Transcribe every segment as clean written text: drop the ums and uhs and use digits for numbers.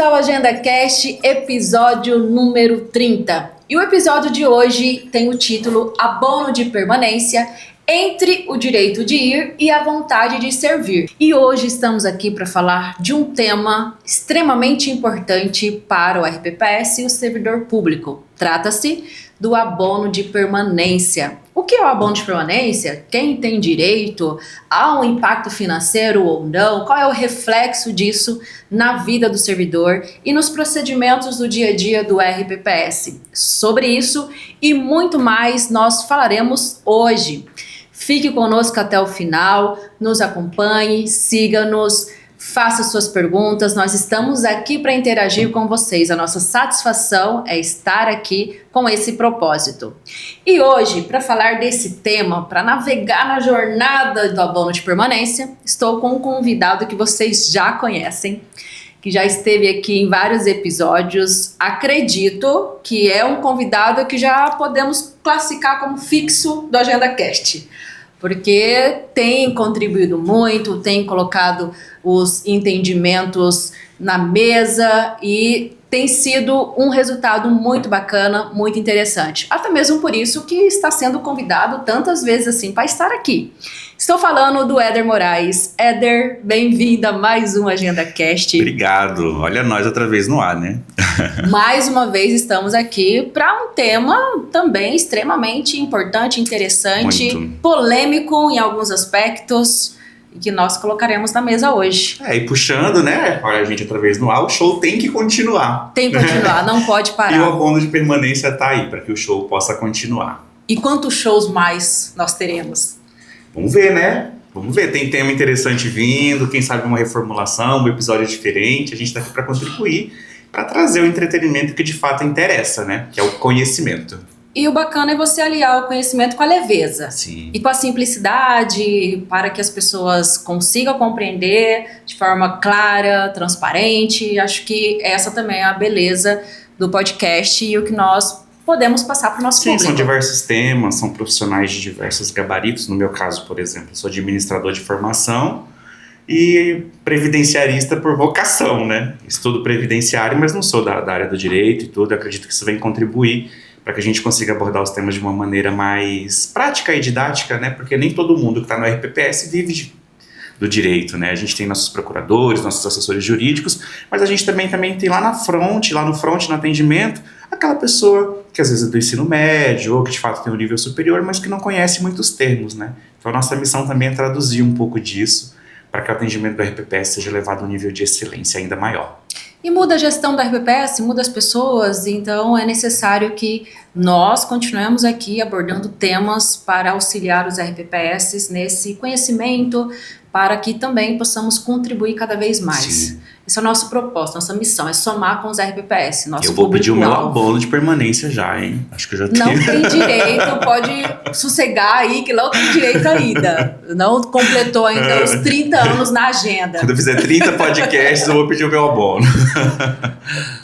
ao Agenda Cast, episódio número 30. E o episódio de hoje tem o título Abono de Permanência entre o direito de ir e a vontade de servir. E hoje estamos aqui para falar de um tema extremamente importante para o RPPS e o servidor público. Trata-se do abono de permanência. O que é o abono de permanência? Quem tem direito? Há um impacto financeiro ou não? Qual é o reflexo disso na vida do servidor e nos procedimentos do dia a dia do RPPS? Sobre isso e muito mais nós falaremos hoje. Fique conosco até o final, nos acompanhe, siga-nos, faça suas perguntas. Nós estamos aqui para interagir com vocês. A nossa satisfação é estar aqui com esse propósito. E hoje, para falar desse tema, para navegar na jornada do abono de permanência, estou com um convidado que vocês já conhecem, que já esteve aqui em vários episódios. Acredito que é um convidado que já podemos classificar como fixo do Agenda Cast, porque tem contribuído muito, tem colocado os entendimentos na mesa e tem sido um resultado muito bacana, muito interessante. Até mesmo por isso que está sendo convidado tantas vezes assim para estar aqui. Estou falando do Éder Moraes. Éder, bem-vindo a mais um Agenda Cast. Obrigado. Olha nós outra vez no ar, né? Mais uma vez estamos aqui para um tema também extremamente importante, interessante, muito polêmico em alguns aspectos, e que nós colocaremos na mesa hoje. E puxando, né? Olha a gente outra vez no ar, o show tem que continuar. Tem que continuar, não pode parar. E o abono de permanência está aí para que o show possa continuar. E quantos shows mais nós teremos? Vamos ver, né? Vamos ver, tem tema interessante vindo, quem sabe uma reformulação, um episódio diferente. A gente está aqui para contribuir, para trazer o entretenimento que de fato interessa, né? Que é o conhecimento. E o bacana é você aliar o conhecimento com a leveza. Sim. E com a simplicidade, para que as pessoas consigam compreender de forma clara, transparente. Acho que essa também é a beleza do podcast e o que nós podemos passar para o nosso público. São diversos temas, são profissionais de diversos gabaritos. No meu caso, por exemplo, eu sou administrador de formação e previdenciarista por vocação, né? Estudo previdenciário, mas não sou da área do direito e tudo. Eu acredito que isso vem contribuir para que a gente consiga abordar os temas de uma maneira mais prática e didática, né? Porque nem todo mundo que está no RPPS vive do direito, né? A gente tem nossos procuradores, nossos assessores jurídicos, mas a gente também tem lá no front, no atendimento, aquela pessoa que às vezes é do ensino médio ou que de fato tem um nível superior, mas que não conhece muitos termos, né? Então a nossa missão também é traduzir um pouco disso para que o atendimento do RPPS seja levado a um nível de excelência ainda maior. E muda a gestão da RPPS, muda as pessoas, então é necessário que nós continuemos aqui abordando temas para auxiliar os RPPS nesse conhecimento, para que também possamos contribuir cada vez mais. Sim. Esse é o nosso propósito, nossa missão, é somar com os RPPS. Eu vou pedir o meu abono de permanência já, hein? Acho que eu já tenho. Não tem direito, pode sossegar aí, que não tem direito ainda. Não completou ainda os 30 anos na agenda. Quando eu fizer 30 podcasts, eu vou pedir o meu abono.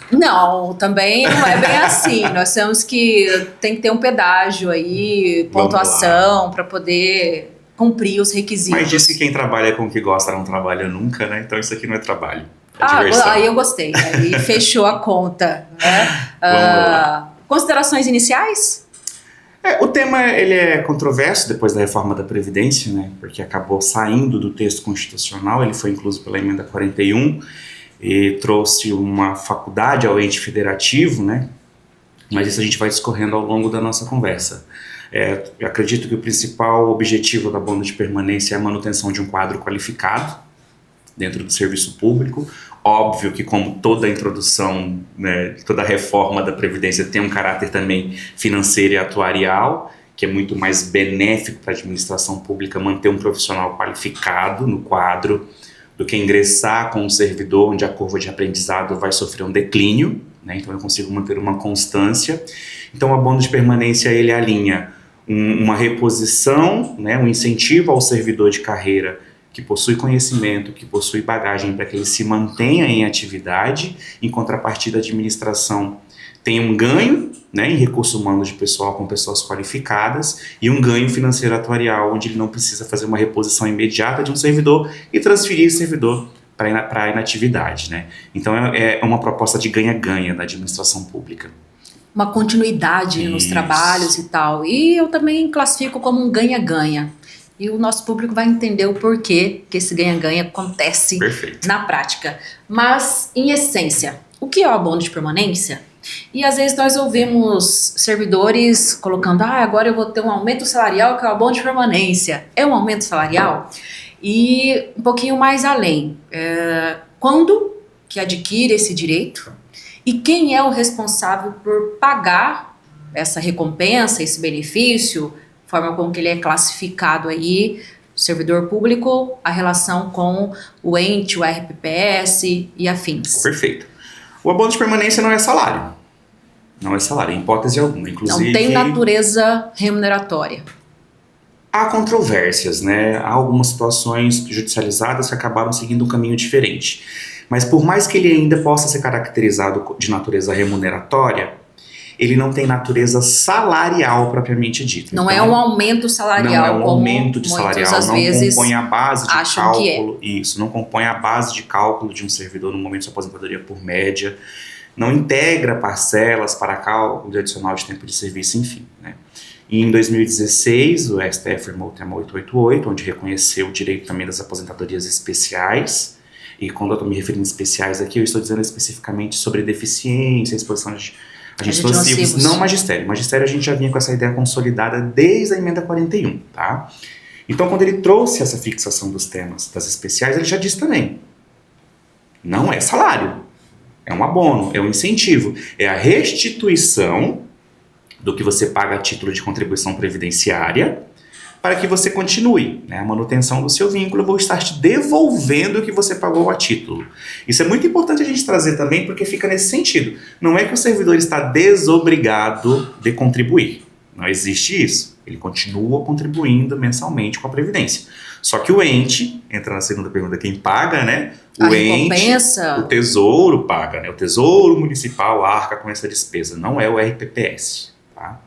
Não, também não é bem assim. Nós temos que ter um pedágio aí, pontuação, para poder cumprir os requisitos. Mas diz que quem trabalha com o que gosta não trabalha nunca, né? Então isso aqui não é trabalho. Aí eu gostei. Aí fechou a conta. Né? Considerações iniciais? O tema ele é controverso depois da reforma da Previdência, né? Porque acabou saindo do texto constitucional, ele foi incluso pela emenda 41 e trouxe uma faculdade ao ente federativo, né? Mas isso a gente vai discorrendo ao longo da nossa conversa. Eu acredito que o principal objetivo da abono de permanência é a manutenção de um quadro qualificado dentro do serviço público. Óbvio que, como toda introdução, né, toda reforma da Previdência tem um caráter também financeiro e atuarial, que é muito mais benéfico para a administração pública manter um profissional qualificado no quadro do que ingressar com um servidor onde a curva de aprendizado vai sofrer um declínio, né? Então eu consigo manter uma constância. Então o abono de permanência ele alinha uma reposição, né, um incentivo ao servidor de carreira que possui conhecimento, que possui bagagem para que ele se mantenha em atividade, em contrapartida a administração tem um ganho, né, em recurso humano de pessoal com pessoas qualificadas e um ganho financeiro atuarial, onde ele não precisa fazer uma reposição imediata de um servidor e transferir esse servidor para a inatividade, né? Então é uma proposta de ganha-ganha da administração pública. Uma continuidade nos trabalhos e tal. E eu também classifico como um ganha-ganha. E o nosso público vai entender o porquê que esse ganha-ganha acontece na prática. Mas, em essência, o que é o abono de permanência? E às vezes nós ouvimos servidores colocando, agora eu vou ter um aumento salarial que é o abono de permanência. É um aumento salarial? E um pouquinho mais além, quando que adquire esse direito? E quem é o responsável por pagar essa recompensa, esse benefício, forma como que ele é classificado aí, o servidor público, a relação com o ente, o RPPS e afins. Perfeito. O abono de permanência não é salário. Não é salário, em hipótese alguma. Inclusive, não tem natureza remuneratória. Há controvérsias, né? Há algumas situações judicializadas que acabaram seguindo um caminho diferente. Mas por mais que ele ainda possa ser caracterizado de natureza remuneratória, ele não tem natureza salarial propriamente dita. Não é um aumento salarial. Não é um aumento de salarial, não compõe a base de cálculo. Isso, não compõe a base de cálculo de um servidor no momento de sua aposentadoria por média, não integra parcelas para cálculo de adicional de tempo de serviço, enfim, né? E em 2016, o STF firmou o tema 888, onde reconheceu o direito também das aposentadorias especiais. E quando eu estou me referindo a especiais aqui, eu estou dizendo especificamente sobre deficiência, exposição de agentes nocivos, não magistério. Magistério a gente já vinha com essa ideia consolidada desde a emenda 41, tá? Então, quando ele trouxe essa fixação dos temas das especiais, ele já disse também, não é salário, é um abono, é um incentivo, é a restituição do que você paga a título de contribuição previdenciária para que você continue, né, a manutenção do seu vínculo. Eu vou estar te devolvendo o que você pagou a título. Isso é muito importante a gente trazer também, porque fica nesse sentido. Não é que o servidor está desobrigado de contribuir. Não existe isso. Ele continua contribuindo mensalmente com a Previdência. Só que o ente, entra na segunda pergunta, quem paga, né? O ente, o Tesouro paga, né? O Tesouro Municipal arca com essa despesa, não é o RPPS, tá?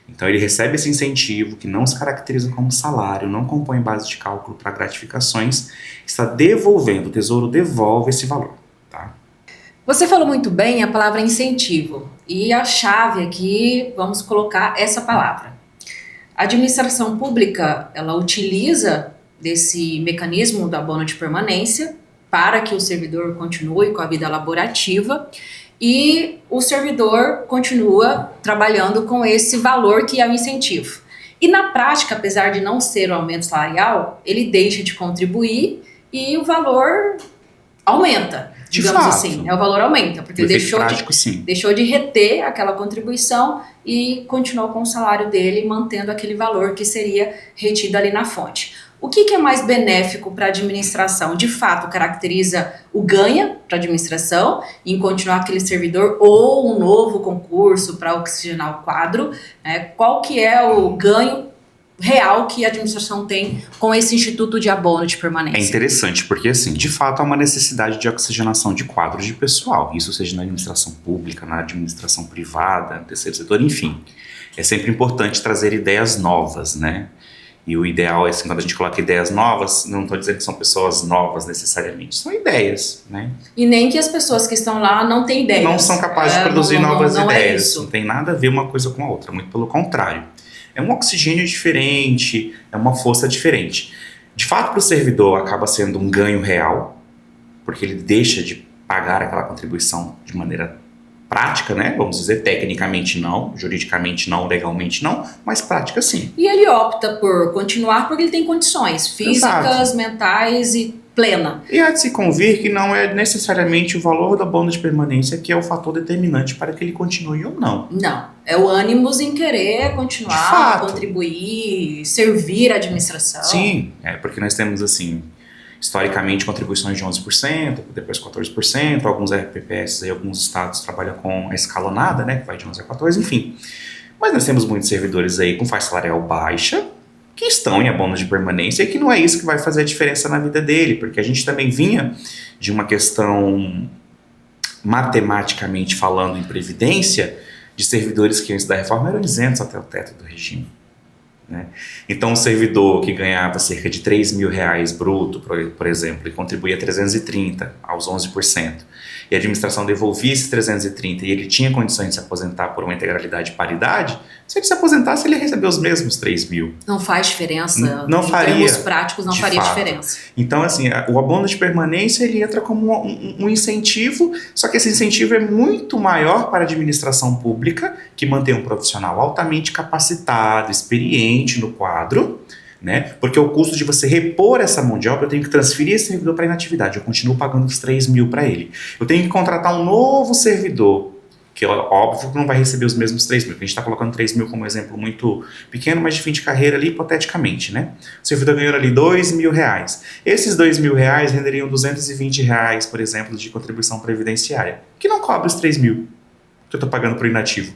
Então ele recebe esse incentivo que não se caracteriza como salário, não compõe base de cálculo para gratificações, está devolvendo, o Tesouro devolve esse valor, tá? Você falou muito bem a palavra incentivo, e a chave aqui, vamos colocar essa palavra. A administração pública, ela utiliza desse mecanismo do abono de permanência para que o servidor continue com a vida laborativa e o servidor continua trabalhando com esse valor que é o incentivo. E na prática, apesar de não ser o aumento salarial, ele deixa de contribuir e o valor aumenta, digamos assim. O valor aumenta, porque ele deixou de reter aquela contribuição e continuou com o salário dele, mantendo aquele valor que seria retido ali na fonte. O que é mais benéfico para a administração? De fato, caracteriza o ganha para a administração em continuar aquele servidor ou um novo concurso para oxigenar o quadro? Qual que é o ganho real que a administração tem com esse instituto de abono de permanência? É interessante, porque assim, de fato há uma necessidade de oxigenação de quadros de pessoal, isso seja na administração pública, na administração privada, no terceiro setor, enfim. É sempre importante trazer ideias novas, né? E o ideal é assim, quando a gente coloca ideias novas, não estou dizendo que são pessoas novas necessariamente, são ideias, né? E nem que as pessoas que estão lá não têm ideias. Não são capazes de produzir novas ideias, não tem nada a ver uma coisa com a outra, muito pelo contrário. É um oxigênio diferente, é uma força diferente. De fato, para o servidor acaba sendo um ganho real, porque ele deixa de pagar aquela contribuição de maneira prática, né? Vamos dizer, tecnicamente não, juridicamente não, legalmente não, mas prática sim. E ele opta por continuar porque ele tem condições físicas, mentais e plena. E há de se convir que não é necessariamente o valor da abono de permanência que é o fator determinante para que ele continue ou não. Não, é o ânimos em querer continuar, contribuir, servir a administração. Sim, porque nós temos assim, historicamente, contribuições de 11%, depois 14%, alguns RPPS e alguns estados trabalham com a escalonada, né, que vai de 11% a 14%, enfim. Mas nós temos muitos servidores aí com faixa salarial baixa, que estão em abono de permanência e que não é isso que vai fazer a diferença na vida dele, porque a gente também vinha de uma questão, matematicamente falando, em previdência, de servidores que antes da reforma eram isentos até o teto do regime. né? Então, um servidor que ganhava cerca de R$ 3.000 bruto, por exemplo, e contribuía 330 aos 11%, e a administração devolvia esses 330 e ele tinha condições de se aposentar por uma integralidade de paridade, se ele se aposentasse, ele ia receber os mesmos 3.000. Não faz diferença. Não faria. Em termos práticos, não faria fato. diferença. Então, assim, o abono de permanência, ele entra como um incentivo, só que esse incentivo é muito maior para a administração pública, que mantém um profissional altamente capacitado, experiente no quadro, né? Porque o custo de você repor essa mão de obra, eu tenho que transferir esse servidor para inatividade, eu continuo pagando os 3.000 para ele. Eu tenho que contratar um novo servidor, que óbvio que não vai receber os mesmos 3.000, porque a gente está colocando 3.000 como exemplo muito pequeno, mas de fim de carreira ali, hipoteticamente, né? O servidor ganhou ali R$ 2.000. Esses R$ 2.000 renderiam R$ 220, por exemplo, de contribuição previdenciária, que não cobre os 3.000 que eu estou pagando para o inativo.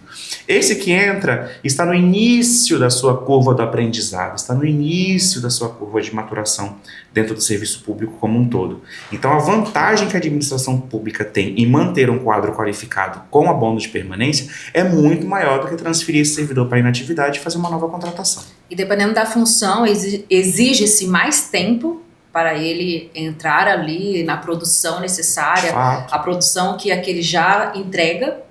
Esse que entra está no início da sua curva do aprendizado, está no início da sua curva de maturação dentro do serviço público como um todo. Então, a vantagem que a administração pública tem em manter um quadro qualificado com abono de permanência é muito maior do que transferir esse servidor para a inatividade e fazer uma nova contratação. E dependendo da função, exige-se mais tempo para ele entrar ali na produção necessária, a produção que aquele já entrega,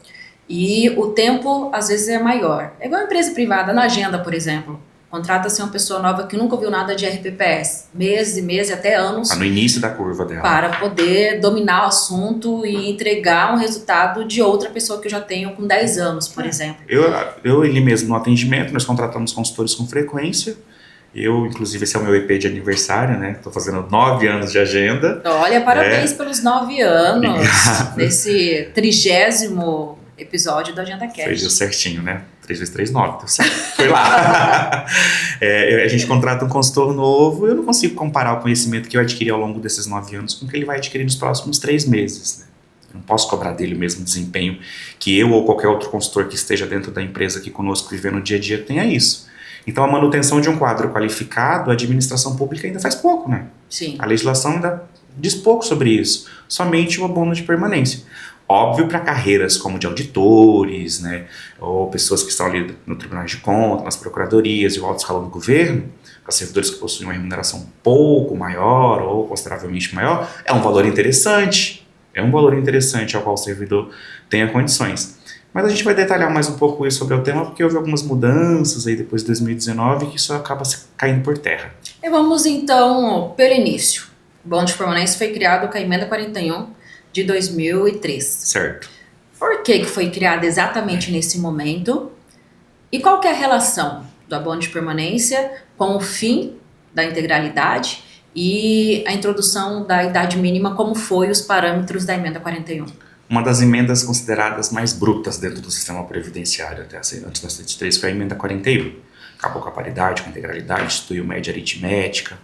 e o tempo às vezes é maior. É igual a empresa privada, na agenda, por exemplo. Contrata-se uma pessoa nova que nunca ouviu nada de RPPS, meses e meses, até anos. Tá no início da curva dela. Para poder dominar o assunto e entregar um resultado de outra pessoa que eu já tenho com 10 anos, por exemplo. Eu ele mesmo no atendimento, nós contratamos consultores com frequência. Inclusive, esse é o meu EP de aniversário, né? Estou fazendo 9 anos de agenda. Olha, parabéns pelos 9 anos. Obrigado. Nesse 30º episódio da Agenda Cash. Fez certinho, né? 3 vezes 3, 9, deu certo. Foi lá. A gente contrata um consultor novo, eu não consigo comparar o conhecimento que eu adquiri ao longo desses 9 anos com o que ele vai adquirir nos próximos 3 meses. Né? Eu não posso cobrar dele o mesmo desempenho que eu ou qualquer outro consultor que esteja dentro da empresa aqui conosco vivendo no dia a dia tenha isso. Então, a manutenção de um quadro qualificado, a administração pública ainda faz pouco, né? Sim. A legislação ainda diz pouco sobre isso. Somente o abono de permanência. Óbvio, para carreiras como de auditores, né, ou pessoas que estão ali no Tribunal de Contas, nas procuradorias e o alto escalão do governo, para servidores que possuem uma remuneração um pouco maior ou consideravelmente maior, é um valor interessante. É um valor interessante ao qual o servidor tenha condições. Mas a gente vai detalhar mais um pouco isso sobre o tema, porque houve algumas mudanças aí depois de 2019 que isso acaba caindo por terra. E vamos então pelo início. O abono de permanência foi criado com a Emenda 41 de 2003. Certo. Por que foi criado exatamente nesse momento? E qual que é a relação do abono de permanência com o fim da integralidade e a introdução da idade mínima, como foi os parâmetros da Emenda 41? Uma das emendas consideradas mais brutas dentro do sistema previdenciário, até antes da 73, foi a Emenda 41. Acabou com a paridade, com a integralidade, instituiu média aritmética.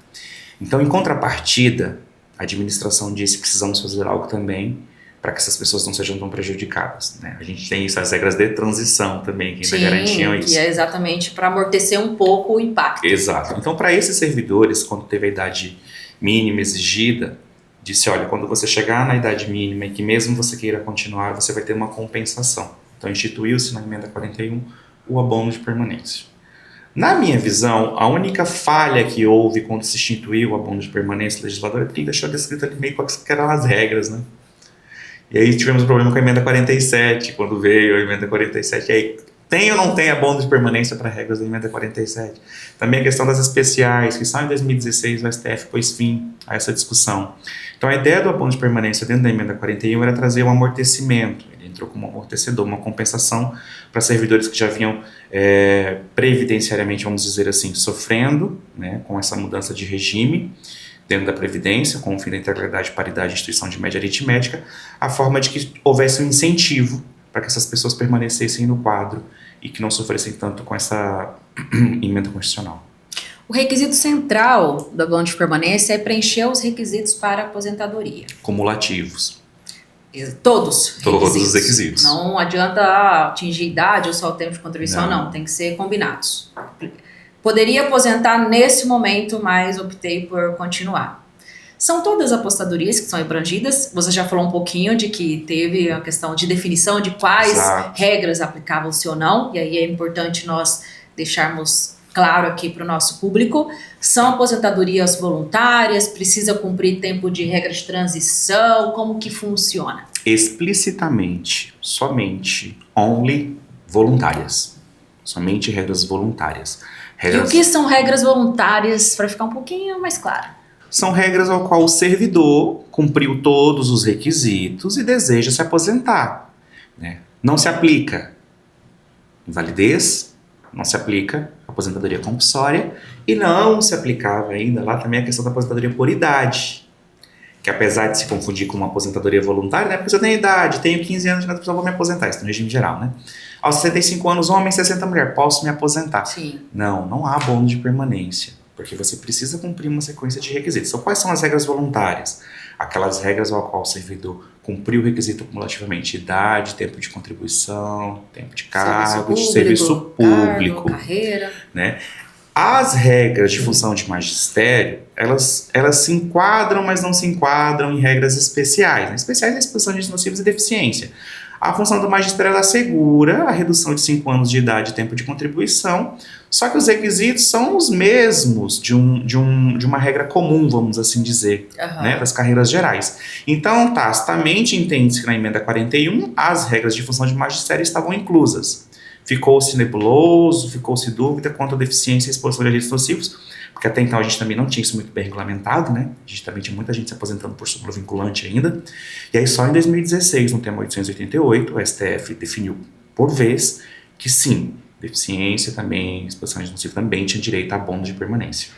Então, em contrapartida, a administração disse que precisamos fazer algo também para que essas pessoas não sejam tão prejudicadas. Né? A gente tem isso, as regras de transição também, que ainda garantiam isso. Que é exatamente para amortecer um pouco o impacto. Exato. Então, para esses servidores, quando teve a idade mínima exigida, disse, olha, quando você chegar na idade mínima e que mesmo você queira continuar, você vai ter uma compensação. Então, instituiu-se na Emenda 41 o abono de permanência. Na minha visão, a única falha que houve quando se instituiu o abono de permanência legislador é que deixou descrito ali meio que eram as regras, né? E aí tivemos um problema com a Emenda 47, quando veio a Emenda 47, e aí tem ou não tem abono de permanência para regras da Emenda 47? Também a questão das especiais, que só em 2016 o STF pôs fim a essa discussão. Então a ideia do abono de permanência dentro da Emenda 41 era trazer um amortecimento, ele entrou como amortecedor, uma compensação para servidores que já vinham previdenciariamente, vamos dizer assim, sofrendo, né, com essa mudança de regime dentro da Previdência, com o fim da integralidade, paridade e instituição de média aritmética, a forma de que houvesse um incentivo para que essas pessoas permanecessem no quadro e que não sofressem tanto com essa emenda constitucional. O requisito central do abono de permanência é preencher os requisitos para aposentadoria. Cumulativos. Todos os requisitos. Não adianta atingir idade ou só o tempo de contribuição, não. Tem que ser combinados. Poderia aposentar nesse momento, mas optei por continuar. São todas as apostadorias que são abrangidas. Você já falou um pouquinho de que teve a questão de definição de quais regras aplicavam-se ou não. E aí é importante nós deixarmos claro aqui para o nosso público, são aposentadorias voluntárias, precisa cumprir tempo de regra de transição, como que funciona? Explicitamente, somente, only, voluntárias. Somente regras voluntárias. E o que são regras voluntárias, para ficar um pouquinho mais claro? São regras ao qual o servidor cumpriu todos os requisitos e deseja se aposentar, né? Não se aplica invalidez, não se aplica aposentadoria compulsória e não se aplicava ainda lá também a questão da aposentadoria por idade, que apesar de se confundir com uma aposentadoria voluntária, né, porque eu tenho idade, tenho 15 anos, mas eu vou me aposentar, isso no regime geral, né? Aos 65 anos, homem, 60 mulher, posso me aposentar. Sim. Não há bônus de permanência, porque você precisa cumprir uma sequência de requisitos. Então, quais são as regras voluntárias? Aquelas regras ao qual o servidor cumpriu o requisito cumulativamente: idade, tempo de contribuição, tempo de cargo, serviço público, carreira, né? As regras de função de magistério, elas se enquadram, mas não se enquadram em regras especiais, né? Especiais é a exposição de agentes nocivos e deficiência. A função do magistério, ela assegura a redução de 5 anos de idade e tempo de contribuição, só que os requisitos são os mesmos de uma regra comum, vamos assim dizer, né, das carreiras gerais. Então, tacitamente, entende-se que na emenda 41, as regras de função de magistério estavam inclusas. Ficou-se nebuloso, ficou-se dúvida quanto à deficiência e exposição de agentes nocivos, porque até então a gente também não tinha isso muito bem regulamentado, né? A gente também tinha muita gente se aposentando por súmula vinculante ainda. E aí só em 2016, no tema 888, o STF definiu por vez que sim, deficiência também, exposição de agentes nocivos também tinha direito a bônus de permanência.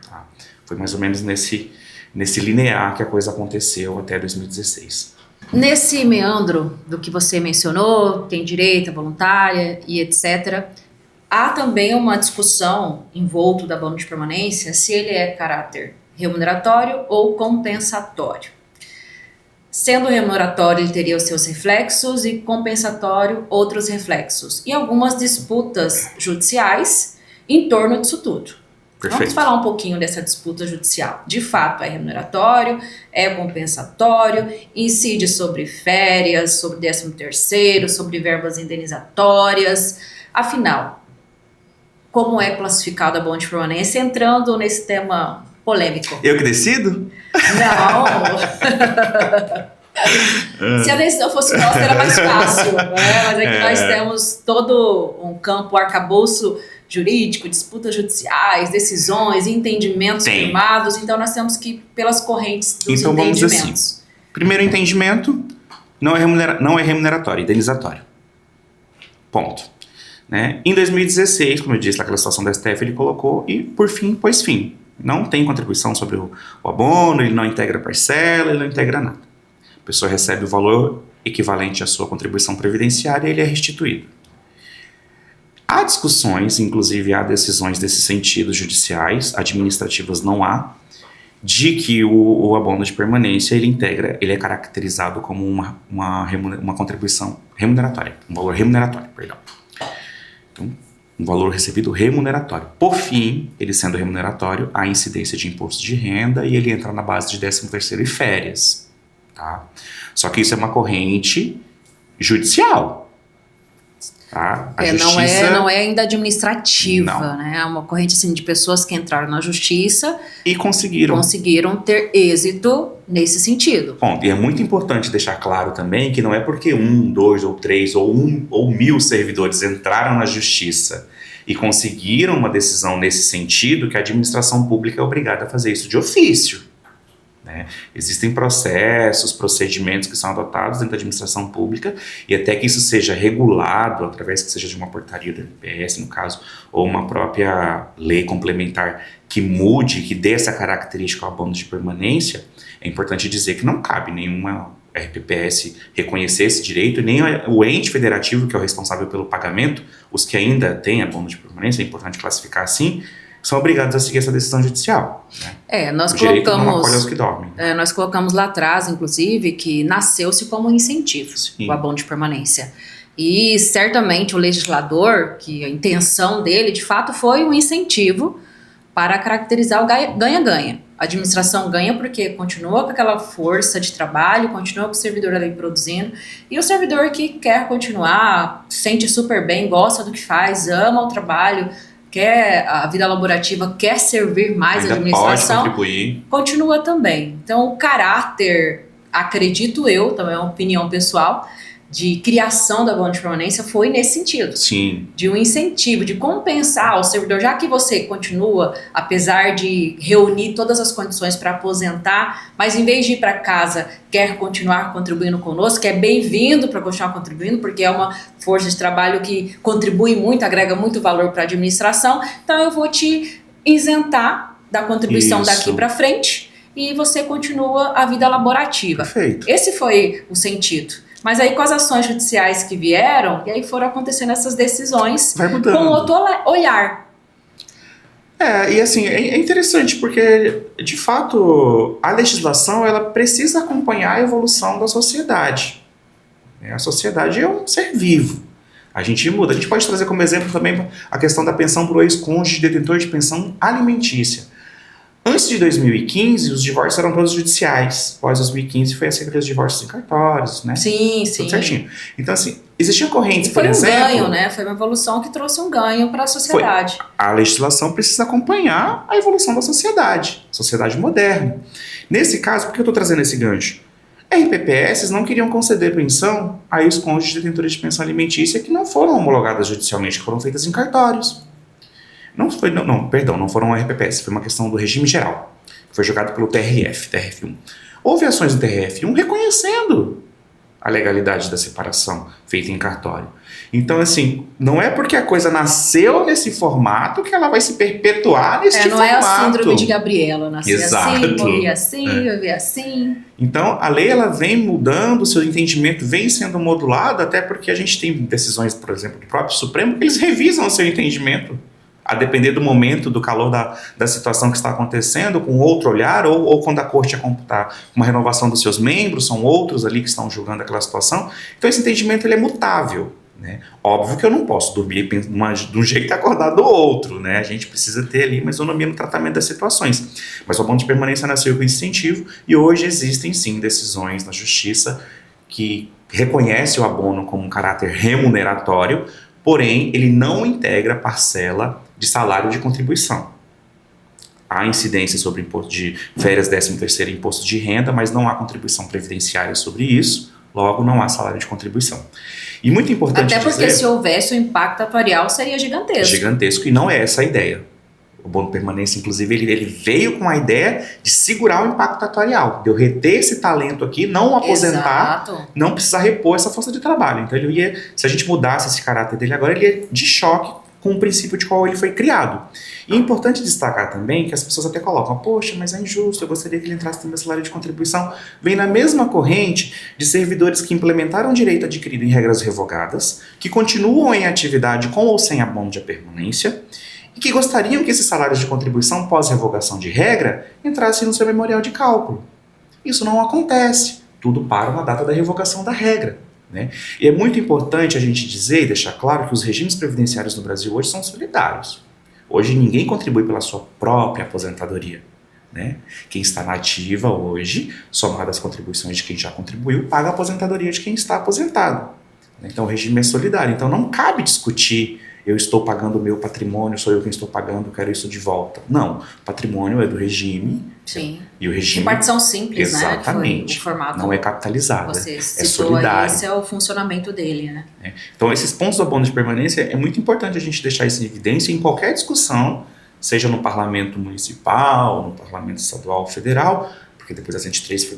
Tá? Foi mais ou menos nesse linear que a coisa aconteceu até 2016. Nesse meandro do que você mencionou, tem direito à voluntária e etc., há também uma discussão envolto da bônus de permanência se ele é caráter remuneratório ou compensatório. Sendo remuneratório, ele teria os seus reflexos e compensatório outros reflexos. E algumas disputas judiciais em torno disso tudo. Perfeito. Vamos falar um pouquinho dessa disputa judicial. De fato, é remuneratório, é compensatório, incide sobre férias, sobre 13º, sobre verbas indenizatórias. Afinal, como é classificado a bônus de permanência, entrando nesse tema polêmico? Eu que decido? Não. Se a decisão fosse nossa, era mais fácil, né? Mas aqui nós temos todo um campo arcabouço jurídico, disputas judiciais, decisões, entendimentos firmados, então nós temos que ir pelas correntes dos então, entendimentos. Vamos assim. Primeiro entendimento, não é remuneratório, indenizatório. Ponto. Né? Em 2016, como eu disse, naquela situação da STF, ele colocou e, por fim, pôs fim. Não tem contribuição sobre o abono, ele não integra parcela, ele não integra nada. A pessoa recebe o valor equivalente à sua contribuição previdenciária e ele é restituído. Há discussões, inclusive há decisões desse sentido judiciais, administrativas não há, de que o abono de permanência ele é caracterizado como uma contribuição remuneratória, um valor remuneratório, perdão. Então, um valor recebido remuneratório. Por fim, ele sendo remuneratório, há incidência de imposto de renda e ele entra na base de 13º e férias. Tá? Só que isso é uma corrente judicial. Tá? A justiça... não é ainda administrativa, não. Né? É uma corrente assim, de pessoas que entraram na justiça e conseguiram ter êxito nesse sentido. Bom, e é muito importante deixar claro também que não é porque 1, 2 ou 3 ou 1.000 servidores entraram na justiça e conseguiram uma decisão nesse sentido que a administração pública é obrigada a fazer isso de ofício. Né? Existem procedimentos que são adotados dentro da administração pública e até que isso seja regulado através que seja de uma portaria do MPS, no caso, ou uma própria lei complementar que mude, que dê essa característica ao abono de permanência, é importante dizer que não cabe nenhuma RPPS reconhecer esse direito, e nem o ente federativo, que é o responsável pelo pagamento, os que ainda têm abono de permanência, é importante classificar assim, são obrigados a seguir essa decisão judicial. Né? Nós o direito não acolhe aos que dormem. Nós colocamos lá atrás, inclusive, que nasceu-se como um incentivo, Sim. o abono de permanência. E certamente o legislador, que a intenção dele, de fato, foi um incentivo para caracterizar o ganha-ganha. A administração ganha porque continua com aquela força de trabalho, continua com o servidor ali produzindo, e o servidor que quer continuar, se sente super bem, gosta do que faz, ama o trabalho, a vida laborativa quer servir mais Ainda a administração, pode contribuir. continua também. Então, o caráter, acredito eu, também é uma opinião pessoal, de criação da abono de permanência foi nesse sentido. Sim. De um incentivo, de compensar o servidor, já que você continua, apesar de reunir todas as condições para aposentar, mas em vez de ir para casa, quer continuar contribuindo conosco, que é bem-vindo para continuar contribuindo, porque é uma força de trabalho que contribui muito, agrega muito valor para a administração, então eu vou te isentar da contribuição daqui para frente e você continua a vida laborativa. Perfeito. Esse foi o sentido. Mas aí com as ações judiciais que vieram, e aí foram acontecendo essas decisões com outro olhar. E assim, é interessante porque, de fato, a legislação ela precisa acompanhar a evolução da sociedade. A sociedade é um ser vivo. A gente muda. A gente pode trazer como exemplo também a questão da pensão para o ex-cônjuge detentor de pensão alimentícia. Antes de 2015, os divórcios eram todos judiciais. Após 2015 foi aceita os divórcios em cartórios, né? Sim, tudo certinho. Então, assim, existiam correntes, por exemplo... Foi um ganho, né? Foi uma evolução que trouxe um ganho para a sociedade. A legislação precisa acompanhar a evolução da sociedade moderna. Nesse caso, por que eu estou trazendo esse gancho? RPPS não queriam conceder pensão a ex-cônjuges detentores de pensão alimentícia que não foram homologadas judicialmente, que foram feitas em cartórios. Não foram RPPS, foi uma questão do regime geral. Foi julgado pelo TRF1. Houve ações do TRF1 reconhecendo a legalidade da separação feita em cartório. Então, assim, não é porque a coisa nasceu nesse formato que ela vai se perpetuar nesse formato. Não é a síndrome de Gabriela, nasci Exato. assim, morri assim, vivi assim. Então, a lei ela vem mudando, o seu entendimento vem sendo modulado, até porque a gente tem decisões, por exemplo, do próprio Supremo, que eles revisam o seu entendimento, a depender do momento, do calor da situação que está acontecendo, com outro olhar, ou quando a corte computar uma renovação dos seus membros, são outros ali que estão julgando aquela situação. Então esse entendimento ele é mutável, né? Óbvio que eu não posso dormir de um jeito e acordar do outro, né? A gente precisa ter ali uma isonomia no tratamento das situações. Mas o abono de permanência nasceu com esse incentivo e hoje existem sim decisões na justiça que reconhecem o abono como um caráter remuneratório, porém ele não integra parcela de salário de contribuição. Há incidência sobre imposto de férias, 13º e imposto de renda, mas não há contribuição previdenciária sobre isso, logo não há salário de contribuição. E muito importante até porque se houvesse o impacto atuarial seria gigantesco. Gigantesco, e não é essa a ideia. O abono de permanência, inclusive, ele veio com a ideia de segurar o impacto atuarial, de eu reter esse talento aqui, não aposentar, Exato. Não precisar repor essa força de trabalho. Então ele ia, se a gente mudasse esse caráter dele agora, ele ia de choque com o princípio de qual ele foi criado. E é importante destacar também que as pessoas até colocam, poxa, mas é injusto, eu gostaria que ele entrasse no meu salário de contribuição. Vem na mesma corrente de servidores que implementaram direito adquirido em regras revogadas, que continuam em atividade com ou sem abono de permanência, e que gostariam que esses salários de contribuição pós-revogação de regra entrassem no seu memorial de cálculo. Isso não acontece. Tudo para na data da revogação da regra. Né? E é muito importante a gente dizer e deixar claro que os regimes previdenciários no Brasil hoje são solidários. Hoje ninguém contribui pela sua própria aposentadoria. Né? Quem está na ativa hoje, somado às contribuições de quem já contribuiu, paga a aposentadoria de quem está aposentado. Então o regime é solidário. Então não cabe discutir, eu estou pagando o meu patrimônio, sou eu quem estou pagando, quero isso de volta. Não, o patrimônio é do regime. Sim. E o regime... Repartição simples, exatamente, né? O formato não é capitalizado, você é solidário. Esse é o funcionamento dele, né? Então esses pontos do abono de permanência é muito importante a gente deixar isso em evidência em qualquer discussão, seja no parlamento municipal, no parlamento estadual ou federal, porque depois da 103 foi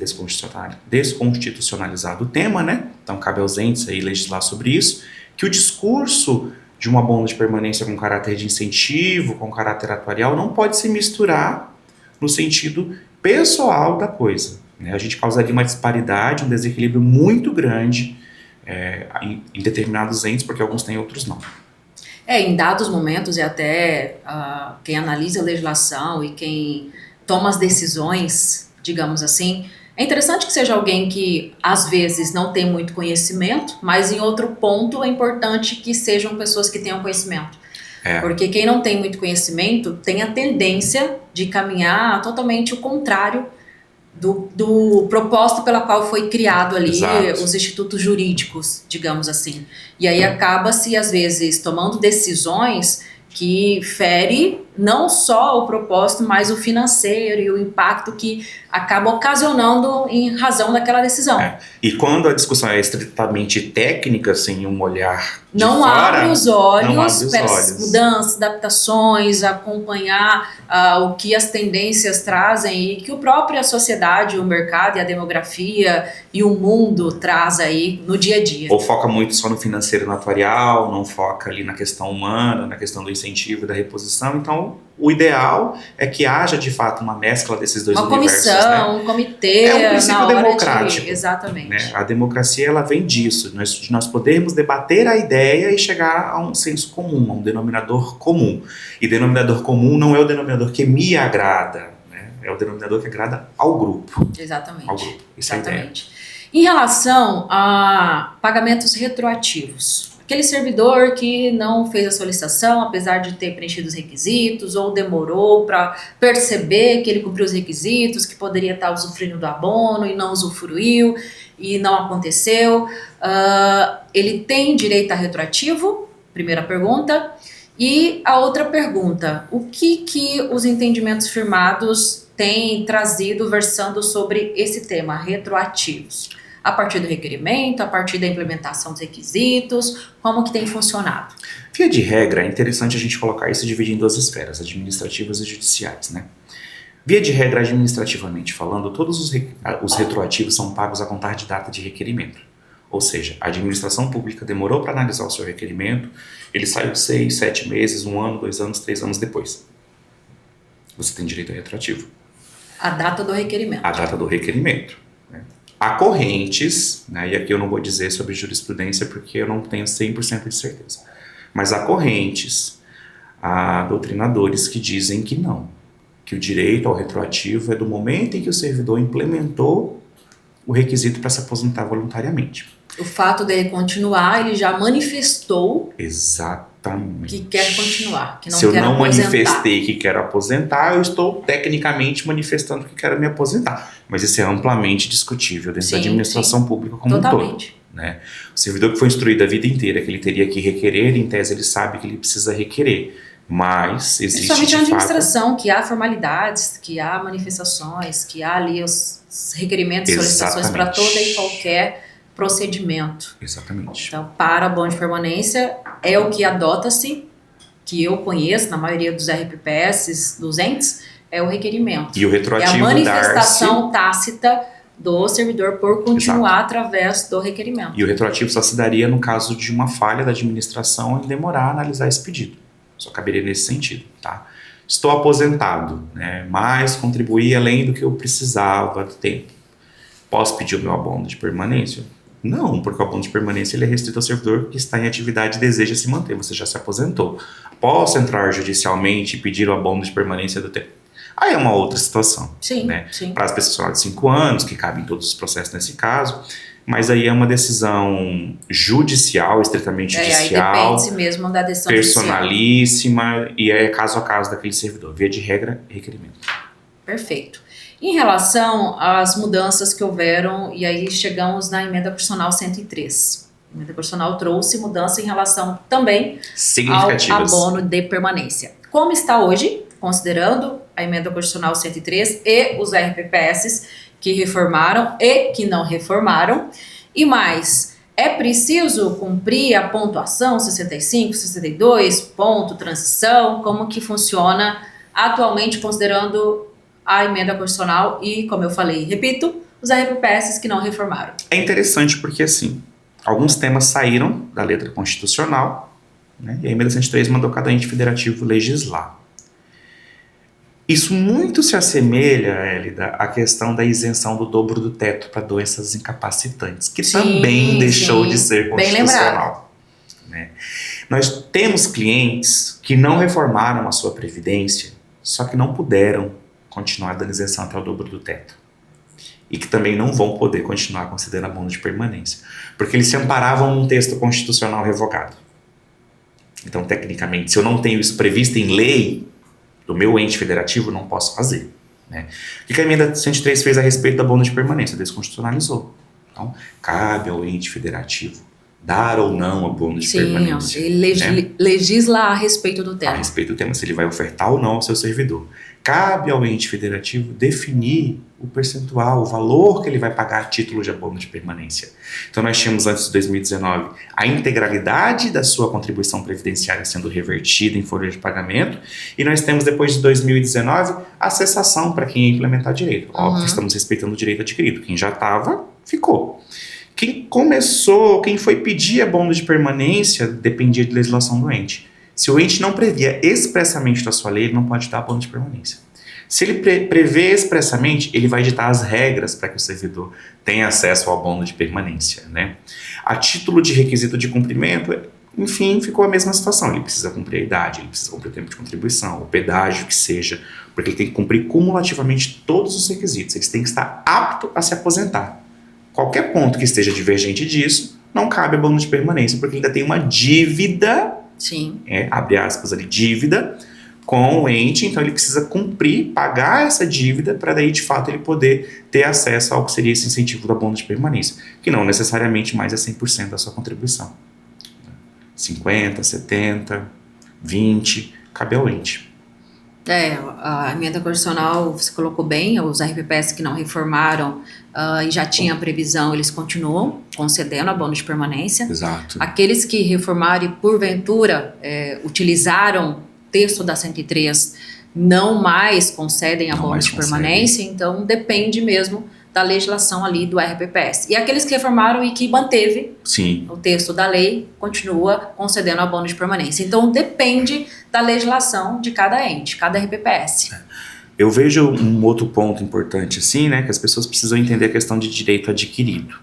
desconstitucionalizado o tema, né? Então cabe aos entes aí legislar sobre isso, que o discurso de um abono de permanência com caráter de incentivo, com caráter atuarial, não pode se misturar no sentido pessoal da coisa. Né? A gente causaria uma disparidade, um desequilíbrio muito grande em determinados entes, porque alguns têm, outros não. Em dados momentos, e até quem analisa a legislação e quem toma as decisões, digamos assim, é interessante que seja alguém que, às vezes, não tem muito conhecimento, mas em outro ponto é importante que sejam pessoas que tenham conhecimento. Porque quem não tem muito conhecimento tem a tendência de caminhar totalmente o contrário do propósito pela qual foi criado ali. Exato. Os institutos jurídicos, digamos assim. E aí acaba-se, às vezes, tomando decisões que fere não só o propósito, mas o financeiro e o impacto que acaba ocasionando em razão daquela decisão. E quando a discussão é estritamente técnica, sem um olhar de não fora, abre os olhos para as mudanças, adaptações, acompanhar o que as tendências trazem e que a própria sociedade, o mercado e a demografia e o mundo traz aí no dia a dia. Ou foca muito só no financeiro, no atuarial, não foca ali na questão humana, na questão do incentivo e da reposição. Então, o ideal é que haja, de fato, uma mescla desses dois universos. Uma comissão, um comitê. É um princípio democrático. Exatamente. Né? A democracia, ela vem disso, de nós podermos debater a ideia e chegar a um senso comum, a um denominador comum. E denominador comum não é o denominador que me agrada, né? É o denominador que agrada ao grupo. Exatamente. Ao grupo. Isso Exatamente. é a ideia. Em relação a pagamentos retroativos, aquele servidor que não fez a solicitação, apesar de ter preenchido os requisitos, ou demorou para perceber que ele cumpriu os requisitos, que poderia estar usufruindo do abono e não usufruiu, e não aconteceu, ele tem direito a retroativo? Primeira pergunta. E a outra pergunta, o que os entendimentos firmados têm trazido versando sobre esse tema, retroativos? A partir do requerimento, a partir da implementação dos requisitos, como que tem funcionado? Via de regra, é interessante a gente colocar isso e dividir em duas esferas, administrativas e judiciais, né? Via de regra, administrativamente falando, todos os retroativos são pagos a contar de data de requerimento. Ou seja, a administração pública demorou para analisar o seu requerimento, ele saiu 6, 7 meses, 1 ano, 2 anos, 3 anos depois. Você tem direito a retroativo. A data do requerimento. A data do requerimento. Há correntes, né, e aqui eu não vou dizer sobre jurisprudência porque eu não tenho 100% de certeza, mas há correntes, há doutrinadores que dizem que não, que o direito ao retroativo é do momento em que o servidor implementou o requisito para se aposentar voluntariamente. O fato dele continuar, ele já manifestou Exatamente. que quer continuar, que não Se eu quer não aposentar. manifestei que quero aposentar, eu estou tecnicamente manifestando que quero me aposentar. Mas isso é amplamente discutível dentro da administração pública como Totalmente. um todo. Né? O servidor que foi instruído a vida inteira que ele teria que requerer, em tese ele sabe que ele precisa requerer. Mas existe principalmente de na administração, fato, que há formalidades, que há manifestações, que há ali os requerimentos e solicitações para todo e qualquer procedimento. Exatamente. Então, para abono de permanência, é o que adota-se, que eu conheço na maioria dos RPPS, dos entes, é o requerimento. E o retroativo é a manifestação tácita do servidor por continuar através do requerimento. E o retroativo só se daria no caso de uma falha da administração em demorar a analisar esse pedido. Só caberia nesse sentido, tá? Estou aposentado, né, mas contribuí além do que eu precisava do tempo. Posso pedir o meu abono de permanência? Não, porque o abono de permanência ele é restrito ao servidor que está em atividade e deseja se manter. Você já se aposentou. Posso entrar judicialmente e pedir o abono de permanência do tempo? Aí é uma outra situação. Sim, né? sim. Para as pessoas de 5 anos, que cabem todos os processos nesse caso, mas aí é uma decisão judicial, estritamente judicial. Aí depende mesmo da decisão personalíssima, judicial. E é caso a caso daquele servidor. Via de regra, requerimento. Perfeito. Em relação às mudanças que houveram, e aí chegamos na emenda constitucional 103. A emenda constitucional trouxe mudança em relação também ao abono de permanência. Como está hoje, considerando a emenda constitucional 103 e os RPPS que reformaram e que não reformaram, e mais, é preciso cumprir a pontuação 65, 62, ponto, transição, como que funciona atualmente considerando a emenda constitucional e, como eu falei, repito, os RPPS que não reformaram. É interessante porque, assim, alguns temas saíram da letra constitucional, né, e a emenda 103 mandou cada ente federativo legislar. Isso muito se assemelha, Hélida, à questão da isenção do dobro do teto para doenças incapacitantes, que também deixou de ser constitucional. Né? Nós temos clientes que não reformaram a sua previdência, só que não puderam continuar dando isenção até o dobro do teto. E que também não vão poder continuar considerando abono de permanência, porque eles se amparavam num texto constitucional revogado. Então, tecnicamente, se eu não tenho isso previsto em lei do meu ente federativo, não posso fazer. Né? O que a emenda 103 fez a respeito do abono de permanência? Desconstitucionalizou. Então, cabe ao ente federativo dar ou não abono de permanência. Ele legisla a respeito do tema. A respeito do tema, se ele vai ofertar ou não ao seu servidor. Cabe ao ente federativo definir o percentual, o valor que ele vai pagar a título de abono de permanência. Então nós tínhamos antes de 2019 a integralidade da sua contribuição previdenciária sendo revertida em folha de pagamento, e nós temos depois de 2019 a cessação para quem ia implementar direito. Óbvio que estamos respeitando o direito adquirido. Quem já estava, ficou. Quem foi pedir abono de permanência dependia de legislação do ente. Se o ente não previa expressamente da sua lei, ele não pode dar abono de permanência. Se ele prevê expressamente, ele vai ditar as regras para que o servidor tenha acesso ao abono de permanência, né? A título de requisito de cumprimento, enfim, ficou a mesma situação. Ele precisa cumprir a idade, ele precisa cumprir o tempo de contribuição, o pedágio que seja, porque ele tem que cumprir cumulativamente todos os requisitos. Ele tem que estar apto a se aposentar. Qualquer ponto que esteja divergente disso, não cabe abono de permanência, porque ele ainda tem uma dívida, abre aspas ali, dívida, com o ente, então ele precisa cumprir, pagar essa dívida, para daí de fato ele poder ter acesso ao que seria esse incentivo do abono de permanência, que não necessariamente mais é 100% da sua contribuição. 50%, 70%, 20%, cabe ao ente. A emenda constitucional, você colocou bem, os RPPS que não reformaram e já tinha previsão, eles continuam concedendo abono de permanência. Exato. Aqueles que reformaram e porventura utilizaram o texto da 103 não mais concedem abono de permanência, então depende mesmo da legislação ali do RPPS. E aqueles que reformaram e que manteve o texto da lei, continua concedendo abono de permanência. Então depende da legislação de cada ente, cada RPPS. Eu vejo um outro ponto importante assim, né, que as pessoas precisam entender a questão de direito adquirido.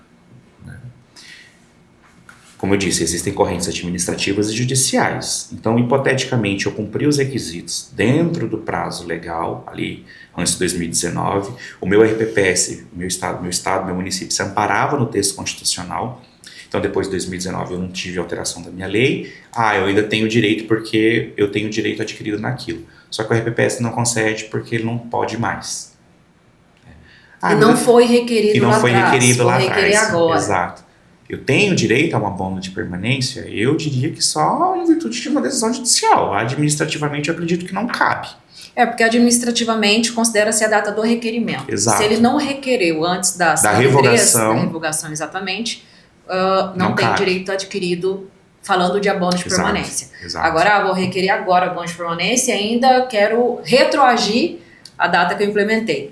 Como eu disse, existem correntes administrativas e judiciais. Então, hipoteticamente, eu cumpri os requisitos dentro do prazo legal, ali, antes de 2019. O meu RPPS, meu município, se amparava no texto constitucional. Então, depois de 2019, eu não tive alteração da minha lei. Eu ainda tenho direito porque eu tenho direito adquirido naquilo. Só que o RPPS não concede porque ele não pode mais. E não foi requerido lá atrás. E não foi requerido lá atrás. Requerer agora. Exato. Eu tenho direito a um abono de permanência? Eu diria que só em virtude de uma decisão judicial. Administrativamente, eu acredito que não cabe. Porque administrativamente considera-se a data do requerimento. Exato. Se ele não requereu antes da revogação, exatamente, não tem direito adquirido falando de abono de permanência. Exato. Agora, vou requerer agora abono de permanência e ainda quero retroagir a data que eu implementei.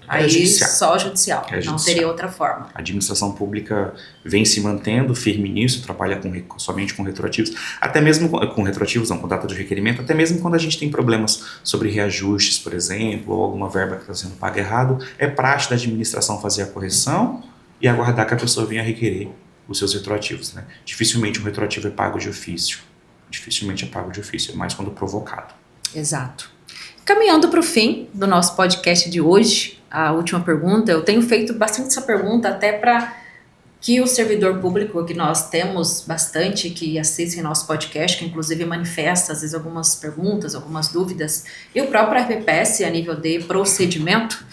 Aí só judicial, não teria outra forma. A administração pública vem se mantendo firme nisso, trabalha somente com retroativos, até mesmo com retroativos, não, com data de requerimento, até mesmo quando a gente tem problemas sobre reajustes, por exemplo, ou alguma verba que está sendo paga errado, é praxe da administração fazer a correção e aguardar que a pessoa venha requerer os seus retroativos, né? Dificilmente um retroativo é pago de ofício, é mais quando provocado. Exato. Caminhando para o fim do nosso podcast de hoje, a última pergunta, eu tenho feito bastante essa pergunta até para que o servidor público, que nós temos bastante, que assistem nosso podcast, que inclusive manifesta às vezes algumas perguntas, algumas dúvidas, e o próprio RPPS a nível de procedimento,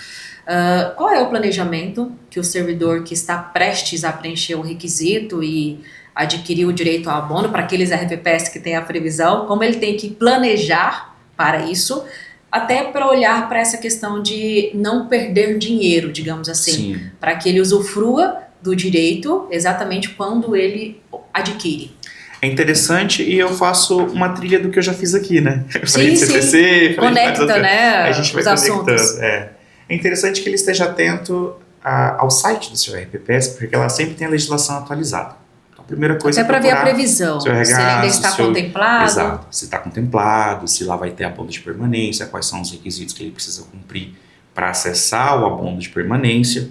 qual é o planejamento que o servidor que está prestes a preencher o requisito e adquirir o direito ao abono, para aqueles RPPS que têm a previsão, como ele tem que planejar para isso, até para olhar para essa questão de não perder dinheiro, digamos assim, para que ele usufrua do direito exatamente quando ele adquire. É interessante e eu faço uma trilha do que eu já fiz aqui, né? Sim. Conecta, né? A gente vai conectando. É interessante que ele esteja atento ao site do seu RPPS, porque ela sempre tem a legislação atualizada. Primeira coisa até para ver a previsão, se ele ainda está contemplado. Exato, se está contemplado, se lá vai ter abono de permanência, quais são os requisitos que ele precisa cumprir para acessar o abono de permanência.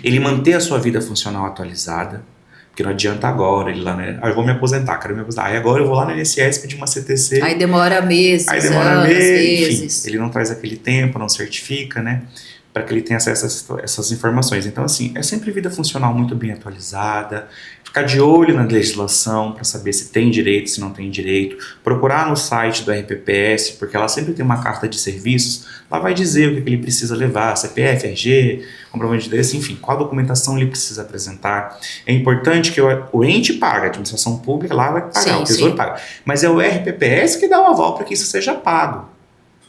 Ele manter a sua vida funcional atualizada, porque não adianta agora ele lá, né? Eu vou me aposentar, quero me aposentar. Aí agora eu vou lá no INSS pedir uma CTC. Aí demora meses, anos, enfim, ele não traz aquele tempo, não certifica, né? para que ele tenha acesso a essas informações. Então, assim, é sempre vida funcional muito bem atualizada, ficar de olho na legislação para saber se tem direito, se não tem direito, procurar no site do RPPS, porque ela sempre tem uma carta de serviços, lá vai dizer o que ele precisa levar, CPF, RG, comprovante de endereço, enfim, qual documentação ele precisa apresentar. É importante que o ente paga, a administração pública lá vai pagar, o Tesouro paga, mas é o RPPS que dá o aval para que isso seja pago.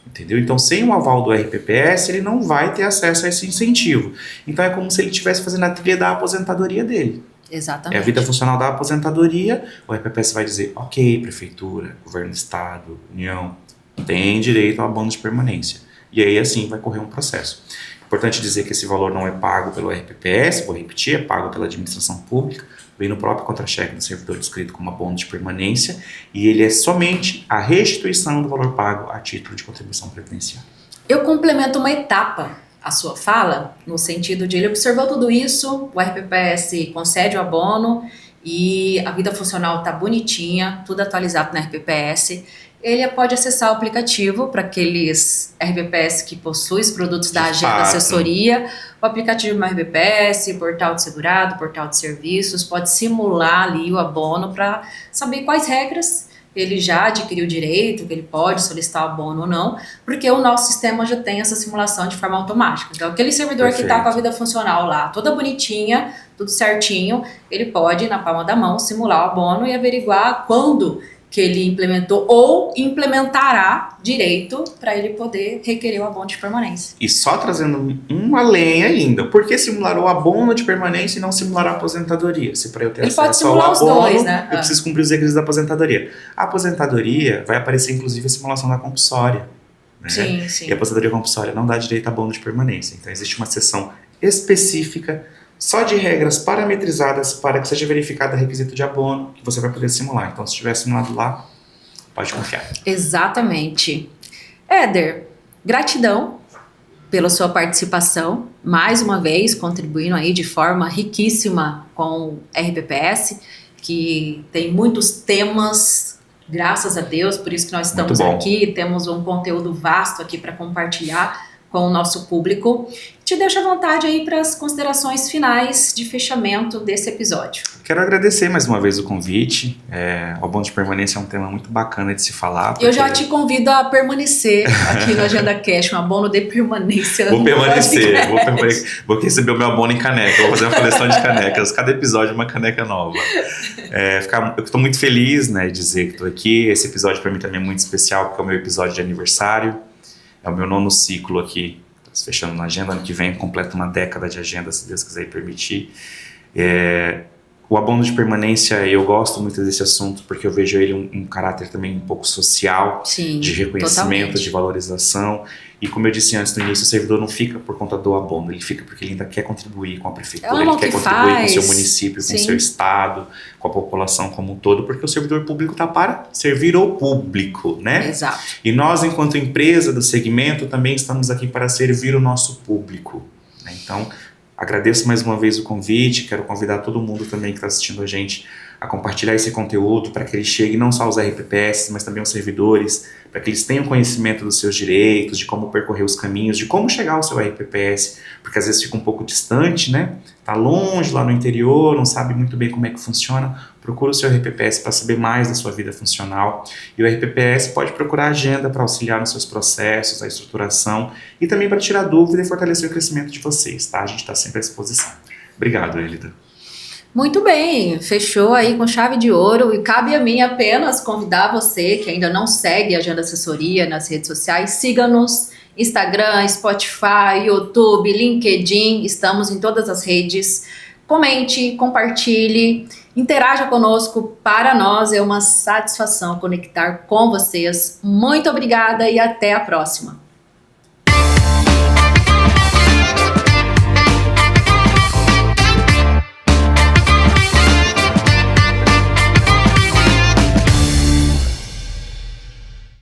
Entendeu? Então, sem o aval do RPPS, ele não vai ter acesso a esse incentivo. Então, é como se ele estivesse fazendo a trilha da aposentadoria dele. Exatamente. É a vida funcional da aposentadoria, o RPPS vai dizer, ok, prefeitura, governo do estado, união, tem direito ao abono de permanência. E aí, assim, vai correr um processo. Importante dizer que esse valor não é pago pelo RPPS, vou repetir, é pago pela administração pública, vem no próprio contra-cheque do servidor descrito como abono de permanência, e ele é somente a restituição do valor pago a título de contribuição previdenciária. Eu complemento uma etapa a sua fala, no sentido de ele observou tudo isso, o RPPS concede o abono e a vida funcional está bonitinha, tudo atualizado no RPPS. Ele pode acessar o aplicativo para aqueles RPPS que possuem os produtos da Agenda Assessoria, o aplicativo do RPPS, portal de segurado, portal de serviços, pode simular ali o abono para saber quais regras ele já adquiriu direito, que ele pode solicitar o abono ou não, porque o nosso sistema já tem essa simulação de forma automática. Então, aquele servidor que está com a vida funcional lá, toda bonitinha, tudo certinho, ele pode, na palma da mão, simular o abono e averiguar quando que ele implementou ou implementará direito para ele poder requerer o abono de permanência. E só trazendo uma lenha ainda, por que simular o abono de permanência e não simular a aposentadoria? Se para eu ter acesso ao abono, eu preciso cumprir os requisitos da aposentadoria. A aposentadoria vai aparecer inclusive a simulação da compulsória. Né? Sim, sim. E a aposentadoria compulsória não dá direito a abono de permanência. Então existe uma seção específica só de regras parametrizadas para que seja verificado o requisito de abono que você vai poder simular. Então, se estiver simulado lá, pode confiar. Exatamente. Éder, gratidão pela sua participação, mais uma vez contribuindo aí de forma riquíssima com o RPPS, que tem muitos temas, graças a Deus, por isso que nós estamos aqui, temos um conteúdo vasto aqui para compartilhar com o nosso público. Te deixo à vontade aí para as considerações finais de fechamento desse episódio. Quero agradecer mais uma vez o convite. O abono de permanência é um tema muito bacana de se falar. Eu já te convido a permanecer aqui no Agenda Cash, um abono de permanência. Vou vou receber o meu abono em caneca, vou fazer uma coleção de canecas, cada episódio uma caneca nova. Eu estou muito feliz, né, de dizer que estou aqui. Esse episódio para mim também é muito especial, porque é o meu episódio de aniversário. É o meu 9º ciclo aqui, fechando na agenda. Ano que vem completo uma década de agenda, se Deus quiser permitir. O abono de permanência, eu gosto muito desse assunto, porque eu vejo ele um caráter também um pouco social, sim, de reconhecimento, totalmente, de valorização. E como eu disse antes no início, o servidor não fica por conta do abono, ele fica porque ele ainda quer contribuir com a prefeitura, ele quer contribuir com o seu município, com o seu estado, com a população como um todo, porque o servidor público está para servir ao público, né? Exato. E nós, enquanto empresa do segmento, também estamos aqui para servir o nosso público, né? Então, agradeço mais uma vez o convite, quero convidar todo mundo também que está assistindo a gente a compartilhar esse conteúdo para que ele chegue não só aos RPPS, mas também aos servidores, para que eles tenham conhecimento dos seus direitos, de como percorrer os caminhos, de como chegar ao seu RPPS, porque às vezes fica um pouco distante, né? Tá longe lá no interior, não sabe muito bem como é que funciona. Procura o seu RPPS para saber mais da sua vida funcional. E o RPPS pode procurar agenda para auxiliar nos seus processos, a estruturação e também para tirar dúvida e fortalecer o crescimento de vocês, tá? A gente está sempre à disposição. Obrigado, Elida. Muito bem, fechou aí com chave de ouro e cabe a mim apenas convidar você que ainda não segue a Agenda Assessoria nas redes sociais, siga-nos, Instagram, Spotify, YouTube, LinkedIn, estamos em todas as redes. Comente, compartilhe, interaja conosco, para nós é uma satisfação conectar com vocês. Muito obrigada e até a próxima.